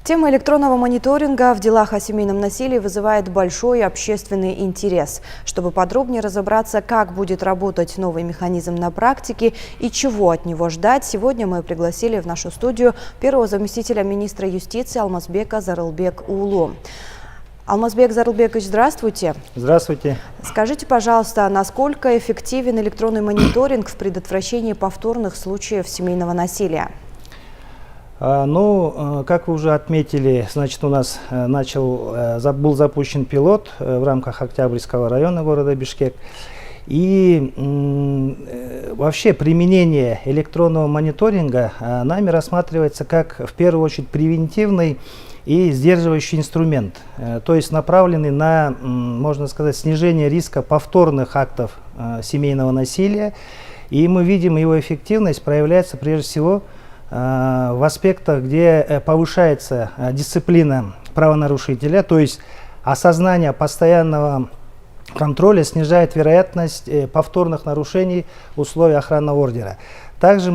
Тема электронного мониторинга в делах о семейном насилии вызывает большой общественный интерес. Чтобы подробнее разобраться, как будет работать новый механизм на практике и чего от него ждать, сегодня мы пригласили в нашу студию первого заместителя министра юстиции Алмазбека Зарылбек Уулу. Алмазбек Зарылбекович, здравствуйте. Здравствуйте. Скажите, пожалуйста, насколько эффективен электронный мониторинг в предотвращении повторных случаев семейного насилия? Как вы уже отметили, значит, у нас был запущен пилот в рамках Октябрьского района города Бишкек. И вообще применение электронного мониторинга нами рассматривается как, в первую очередь, превентивный и сдерживающий инструмент, то есть направленный на, можно сказать, снижение риска повторных актов семейного насилия. И мы видим, его эффективность проявляется прежде всего в аспектах, где повышается дисциплина правонарушителя, то есть осознание постоянного контроля снижает вероятность повторных нарушений условий охранного ордера. Также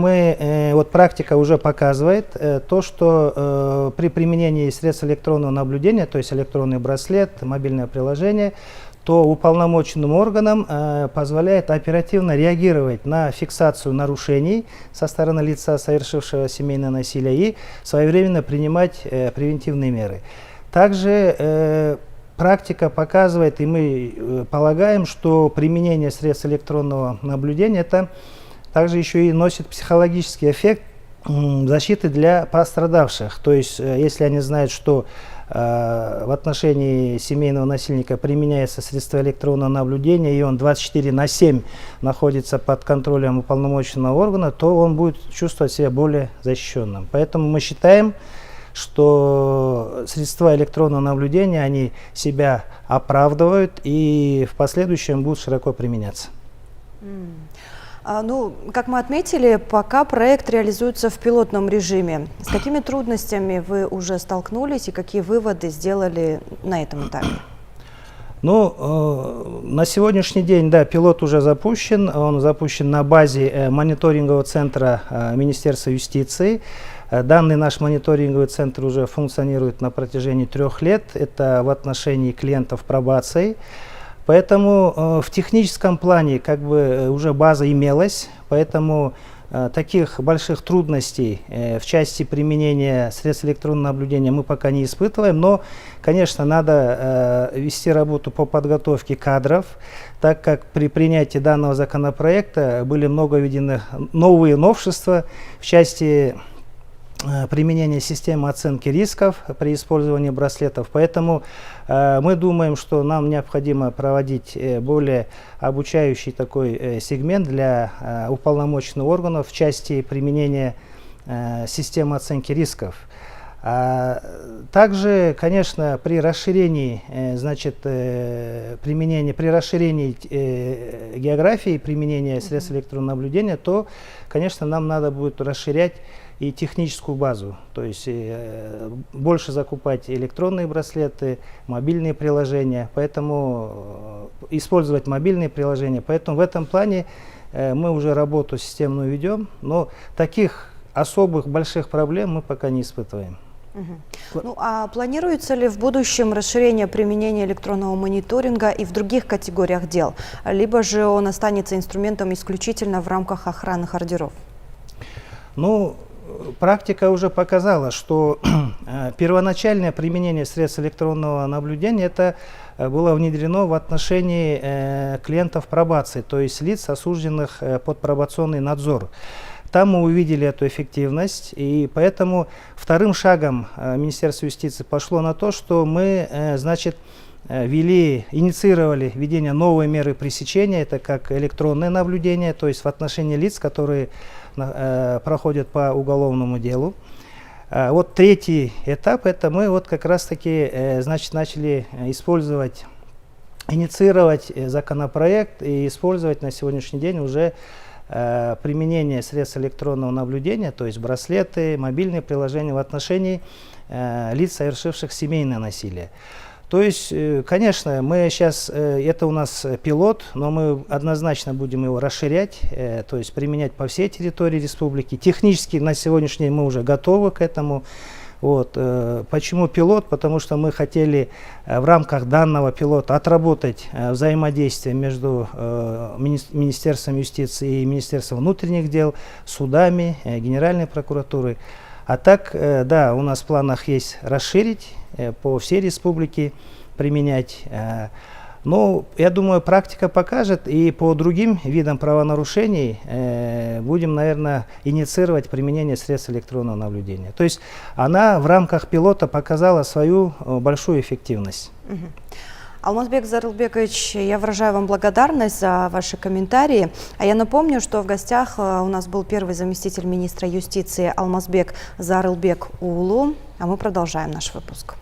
практика уже показывает то, что при применении средств электронного наблюдения, то есть электронный браслет, мобильное приложение, то уполномоченным органам позволяет оперативно реагировать на фиксацию нарушений со стороны лица, совершившего семейное насилие, и своевременно принимать превентивные меры. Также практика показывает, и мы полагаем, что применение средств электронного наблюдения это также еще и носит психологический эффект защиты для пострадавших. То есть, если они знают, что в отношении семейного насильника применяется средство электронного наблюдения, и он 24/7 находится под контролем уполномоченного органа, то он будет чувствовать себя более защищенным. Поэтому мы считаем, что средства электронного наблюдения, они себя оправдывают и в последующем будут широко применяться. Как мы отметили, пока проект реализуется в пилотном режиме. С какими трудностями вы уже столкнулись и какие выводы сделали на этом этапе? На сегодняшний день, да, пилот уже запущен. Он запущен на базе мониторингового центра Министерства юстиции. Данный наш мониторинговый центр уже функционирует на протяжении 3 лет. Это в отношении клиентов пробации. Поэтому в техническом плане уже база имелась, поэтому таких больших трудностей в части применения средств электронного наблюдения мы пока не испытываем. Но, конечно, надо вести работу по подготовке кадров, так как при принятии данного законопроекта были много введены новые новшества в части применения системы оценки рисков при использовании браслетов. Поэтому мы думаем, что нам необходимо проводить более обучающий такой сегмент для уполномоченных органов в части применения системы оценки рисков. Также, конечно, при расширении, географии применения средств электронного наблюдения, то, конечно, нам надо будет расширять и техническую базу, то есть больше закупать электронные браслеты, мобильные приложения, поэтому использовать мобильные приложения. Поэтому в этом плане мы уже работу системную ведем, но таких особых больших проблем мы пока не испытываем. А планируется ли в будущем расширение применения электронного мониторинга и в других категориях дел, либо же он останется инструментом исключительно в рамках охранных ордеров? Практика уже показала, что первоначальное применение средств электронного наблюдения это было внедрено в отношении клиентов пробации, то есть лиц, осужденных под пробационный надзор. Там мы увидели эту эффективность, и поэтому вторым шагом Министерства юстиции пошло на то, что мы, инициировали введение новой меры пресечения, это как электронное наблюдение, то есть в отношении лиц, которые проходят по уголовному делу. Вот третий этап, это мы как раз-таки начали инициировать законопроект и использовать на сегодняшний день уже применение средств электронного наблюдения, то есть браслеты, мобильные приложения в отношении лиц, совершивших семейное насилие. То есть, конечно, мы сейчас, это у нас пилот, но мы однозначно будем его расширять, то есть применять по всей территории республики. Технически на сегодняшний день мы уже готовы к этому. Вот. Почему пилот? Потому что мы хотели в рамках данного пилота отработать взаимодействие между Министерством юстиции и Министерством внутренних дел, судами, Генеральной прокуратурой. А так, да, у нас в планах есть расширить по всей республике, применять. Но, я думаю, практика покажет, и по другим видам правонарушений будем, наверное, инициировать применение средств электронного наблюдения. То есть она в рамках пилота показала свою большую эффективность. Алмазбек Зарылбекович, я выражаю вам благодарность за ваши комментарии. А я напомню, что в гостях у нас был первый заместитель министра юстиции Алмазбек Зарылбек Улу. А мы продолжаем наш выпуск.